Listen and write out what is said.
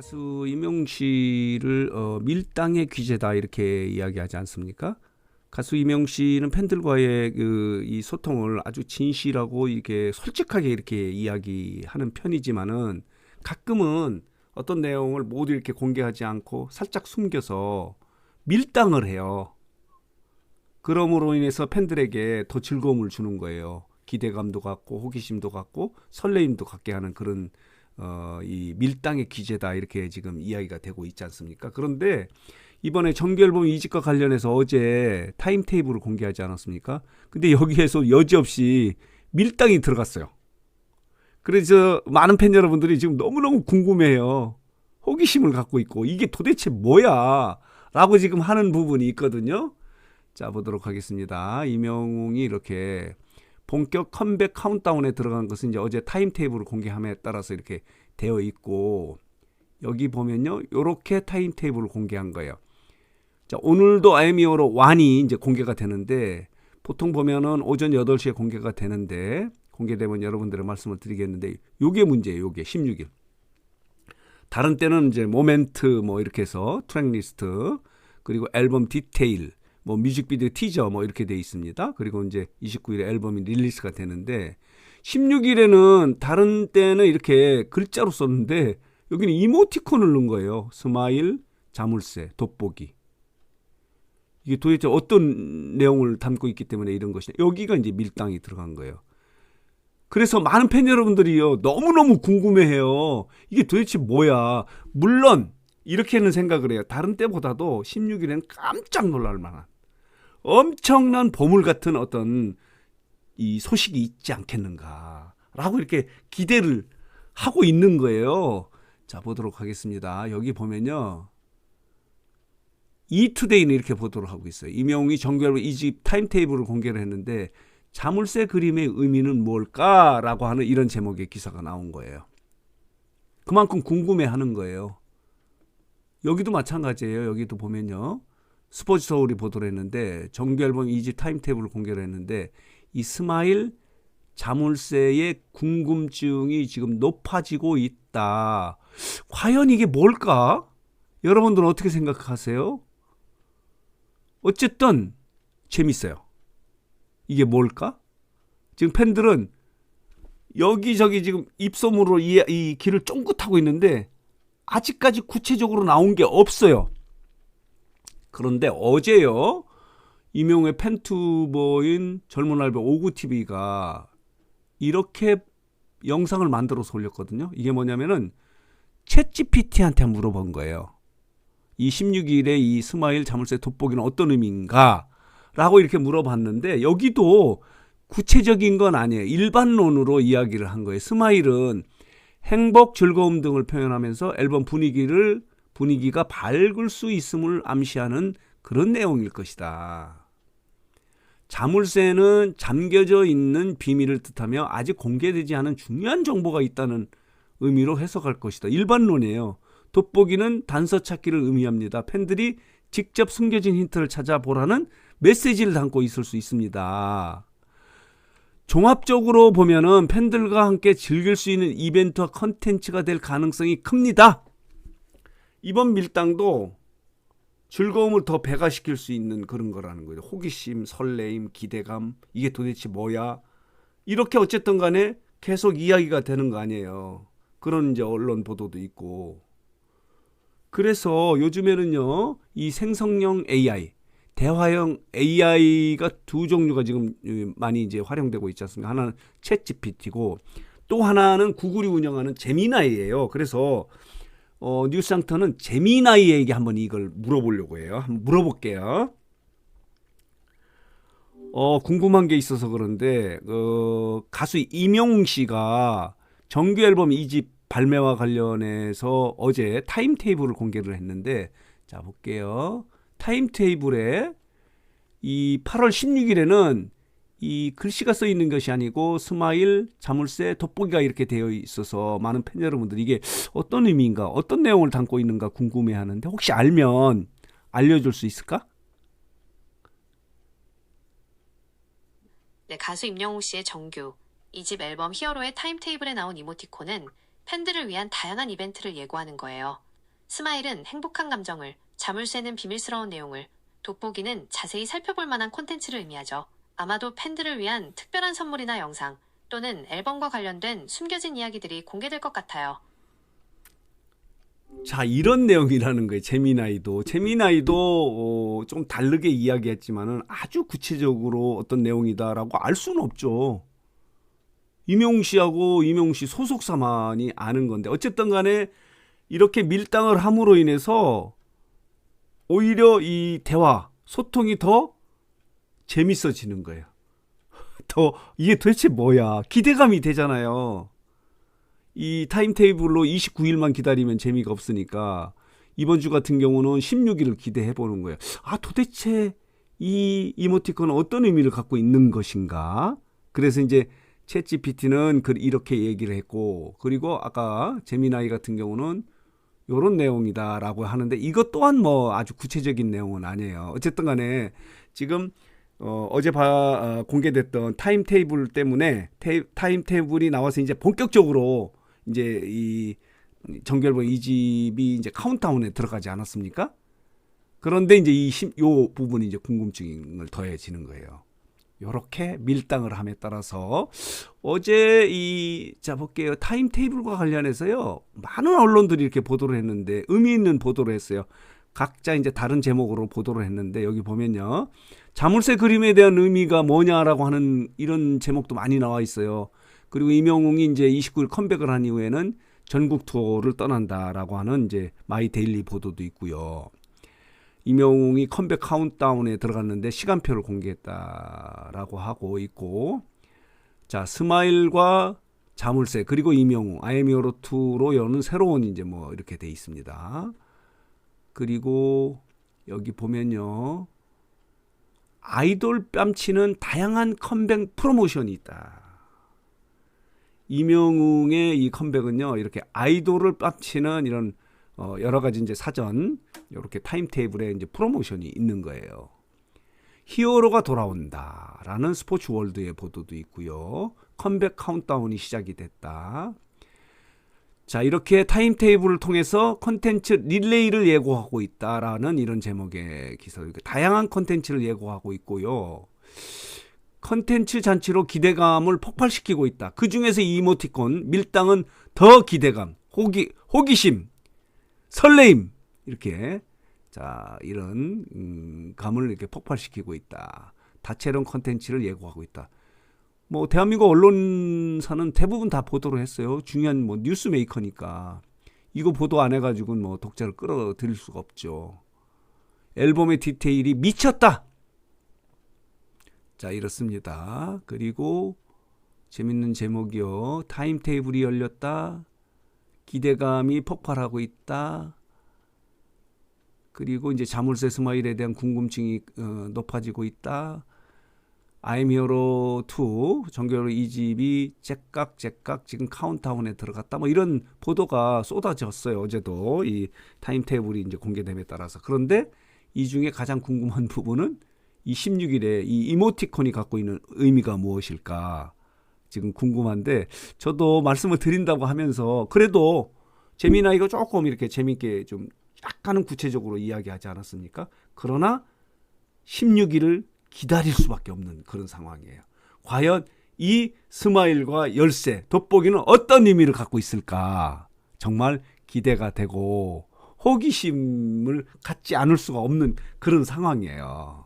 가수 임영웅 씨를 밀당의 귀재다 이렇게 이야기하지 않습니까? 가수 임영웅 씨는 팬들과의 이 소통을 아주 진실하고 이게 솔직하게 이렇게 이야기하는 편이지만은 가끔은 어떤 내용을 모두 이렇게 공개하지 않고 살짝 숨겨서 밀당을 해요. 그러므로 인해서 팬들에게 더 즐거움을 주는 거예요. 기대감도 갖고 호기심도 갖고 설레임도 갖게 하는 그런 이 밀당의 기재다 이렇게 지금 이야기가 되고 있지 않습니까? 그런데 이번에 정규 앨범 2집과 관련해서 어제 타임테이블을 공개하지 않았습니까? 근데 여기에서 여지없이 밀당이 들어갔어요. 그래서 많은 팬 여러분들이 지금 너무너무 궁금해요. 호기심을 갖고 있고 이게 도대체 뭐야? 라고 지금 하는 부분이 있거든요. 자, 보도록 하겠습니다. 임영웅이 이렇게 본격 컴백 카운트다운에 들어간 것은 이제 어제 타임테이블을 공개함에 따라서 이렇게 되어 있고, 여기 보면요, 이렇게 타임테이블을 공개한 거예요. 자, 오늘도 아이미어로 완이 이제 공개가 되는데, 보통 보면은 오전 8시에 공개가 되는데, 공개되면 여러분들의 말씀을 드리겠는데, 요게 문제예요. 요게 16일. 다른 때는 이제 모멘트 뭐 이렇게 해서 트랙 리스트, 그리고 앨범 디테일, 뭐 뮤직비디오 티저 뭐 이렇게 돼 있습니다. 그리고 이제 29일에 앨범이 릴리스가 되는데 16일에는 다른 때는 이렇게 글자로 썼는데 여기는 이모티콘을 넣은 거예요. 스마일, 자물쇠, 돋보기. 이게 도대체 어떤 내용을 담고 있기 때문에 이런 것이냐. 여기가 이제 밀당이 들어간 거예요. 그래서 많은 팬 여러분들이요, 너무너무 궁금해해요. 이게 도대체 뭐야. 물론 이렇게는 생각을 해요. 다른 때보다도 16일에는 깜짝 놀랄 만한 엄청난 보물 같은 어떤 이 소식이 있지 않겠는가라고 이렇게 기대를 하고 있는 거예요. 자, 보도록 하겠습니다. 여기 보면요, 이투데이는 이렇게 보도록 하고 있어요. 임영웅이 정규 앨범 2집 타임테이블을 공개를 했는데 자물쇠 그림의 의미는 뭘까라고 하는 이런 제목의 기사가 나온 거예요. 그만큼 궁금해하는 거예요. 여기도 마찬가지예요. 여기도 보면요, 스포츠 서울이 보도를 했는데 정규 앨범 2집 타임테이블을 공개를 했는데 이 스마일 자물쇠의 궁금증이 지금 높아지고 있다. 과연 이게 뭘까? 여러분들은 어떻게 생각하세요? 어쨌든 재밌어요. 이게 뭘까? 지금 팬들은 여기저기 지금 입소문으로 이 길을 쫑긋하고 있는데 아직까지 구체적으로 나온 게 없어요. 그런데 어제요, 임영웅의 팬투버인 젊은 알바 오구TV가 이렇게 영상을 만들어서 올렸거든요. 이게 뭐냐면은 챗GPT한테 물어본 거예요. 이 16일에 이 스마일 자물쇠 돋보기는 어떤 의미인가? 라고 이렇게 물어봤는데 여기도 구체적인 건 아니에요. 일반론으로 이야기를 한 거예요. 스마일은 행복, 즐거움 등을 표현하면서 앨범 분위기가 밝을 수 있음을 암시하는 그런 내용일 것이다. 자물쇠는 잠겨져 있는 비밀을 뜻하며 아직 공개되지 않은 중요한 정보가 있다는 의미로 해석할 것이다. 일반론이에요. 돋보기는 단서 찾기를 의미합니다. 팬들이 직접 숨겨진 힌트를 찾아보라는 메시지를 담고 있을 수 있습니다. 종합적으로 보면은 팬들과 함께 즐길 수 있는 이벤트와 컨텐츠가 될 가능성이 큽니다. 이번 밀당도 즐거움을 더 배가시킬 수 있는 그런 거라는 거예요. 호기심, 설레임, 기대감, 이게 도대체 뭐야? 이렇게 어쨌든 간에 계속 이야기가 되는 거 아니에요. 그런 이제 언론 보도도 있고. 그래서 요즘에는요, 이 생성형 AI, 대화형 AI가 두 종류가 지금 많이 이제 활용되고 있지 않습니까? 하나는 챗GPT고 또 하나는 구글이 운영하는 제미나이예요. 그래서 뉴스상터는 제미나이에게 한번 이걸 물어보려고 해요. 한번 물어볼게요. 궁금한 게 있어서 그런데 가수 임영웅 씨가 정규 앨범 2집 발매와 관련해서 어제 타임테이블을 공개를 했는데, 자, 볼게요. 타임테이블에 이 8월 16일에는 이 글씨가 써 있는 것이 아니고 스마일, 자물쇠, 돋보기가 이렇게 되어 있어서 많은 팬 여러분들이 이게 어떤 의미인가, 어떤 내용을 담고 있는가 궁금해하는데 혹시 알면 알려줄 수 있을까? 네, 가수 임영웅 씨의 정규 2집 앨범 히어로의 타임테이블에 나온 이모티콘은 팬들을 위한 다양한 이벤트를 예고하는 거예요. 스마일은 행복한 감정을, 자물쇠는 비밀스러운 내용을, 돋보기는 자세히 살펴볼 만한 콘텐츠를 의미하죠. 아마도 팬들을 위한 특별한 선물이나 영상 또는 앨범과 관련된 숨겨진 이야기들이 공개될 것 같아요. 자, 이런 내용이라는 거예요. 재미나이도 좀 다르게 이야기했지만은 아주 구체적으로 어떤 내용이다라고 알 수는 없죠. 임영웅 씨하고 임영웅 씨 소속사만이 아는 건데, 어쨌든 간에 이렇게 밀당을 함으로 인해서 오히려 이 대화, 소통이 더 재밌어지는 거예요. 더 이게 도대체 뭐야? 기대감이 되잖아요. 이 타임테이블로 29일만 기다리면 재미가 없으니까 이번 주 같은 경우는 16일을 기대해 보는 거예요. 아, 도대체 이 이모티콘은 어떤 의미를 갖고 있는 것인가? 그래서 이제 챗GPT는 이렇게 얘기를 했고, 그리고 아까 제미나이 같은 경우는 이런 내용이다라고 하는데, 이것 또한 뭐 아주 구체적인 내용은 아니에요. 어쨌든 간에 지금 어제 공개됐던 타임테이블 때문에 타임테이블이 나와서 이제 본격적으로 이제 이 정규앨범 2집이 이제 카운트다운에 들어가지 않았습니까? 그런데 이제 요 부분이 이제 궁금증을 더해지는 거예요. 요렇게 밀당을 함에 따라서 어제 자 볼게요. 타임테이블과 관련해서요, 많은 언론들이 이렇게 보도를 했는데, 의미 있는 보도를 했어요. 각자 이제 다른 제목으로 보도를 했는데, 여기 보면요, 자물쇠 그림에 대한 의미가 뭐냐라고 하는 이런 제목도 많이 나와 있어요. 그리고 임영웅이 이제 29일 컴백을 한 이후에는 전국 투어를 떠난다라고 하는 이제 마이데일리 보도도 있고요. 임영웅이 컴백 카운트다운에 들어갔는데 시간표를 공개했다라고 하고 있고, 자, 스마일과 자물쇠 그리고 임영웅 I am your 2로 여는 새로운 이제 뭐 이렇게 돼 있습니다. 그리고 여기 보면요, 아이돌 뺨치는 다양한 컴백 프로모션이 있다. 임영웅의 이 컴백은요, 이렇게 아이돌을 뺨치는 이런 여러 가지 이제 사전 이렇게 타임테이블에 이제 프로모션이 있는 거예요. 히어로가 돌아온다라는 스포츠 월드의 보도도 있고요. 컴백 카운트다운이 시작이 됐다. 자, 이렇게 타임테이블을 통해서 콘텐츠 릴레이를 예고하고 있다라는 이런 제목의 기사. 다양한 콘텐츠를 예고하고 있고요. 콘텐츠 잔치로 기대감을 폭발시키고 있다. 그 중에서 이 이모티콘 밀당은 더 기대감, 호기심, 설레임, 이렇게 자, 이런 감을 이렇게 폭발시키고 있다. 다채로운 콘텐츠를 예고하고 있다. 뭐 대한민국 언론사는 대부분 다 보도를 했어요. 중요한 뭐 뉴스 메이커니까 이거 보도 안 해가지고는 뭐 독자를 끌어들일 수가 없죠. 앨범의 디테일이 미쳤다. 자, 이렇습니다. 그리고 재밌는 제목이요. 타임테이블이 열렸다. 기대감이 폭발하고 있다. 그리고 이제 자물쇠 스마일에 대한 궁금증이 높아지고 있다. I'm Hero 2 정규 2집이 째깍째깍 지금 카운트다운에 들어갔다. 뭐 이런 보도가 쏟아졌어요. 어제도 이 타임테이블이 이제 공개됨에 따라서. 그런데 이 중에 가장 궁금한 부분은 이 16일에 이 이모티콘이 갖고 있는 의미가 무엇일까 지금 궁금한데, 저도 말씀을 드린다고 하면서 그래도 재미나이가 조금 이렇게 재밌게 좀 약간은 구체적으로 이야기하지 않았습니까? 그러나 16일을 기다릴 수밖에 없는 그런 상황이에요. 과연 이 스마일과 열쇠, 돋보기는 어떤 의미를 갖고 있을까? 정말 기대가 되고 호기심을 갖지 않을 수가 없는 그런 상황이에요.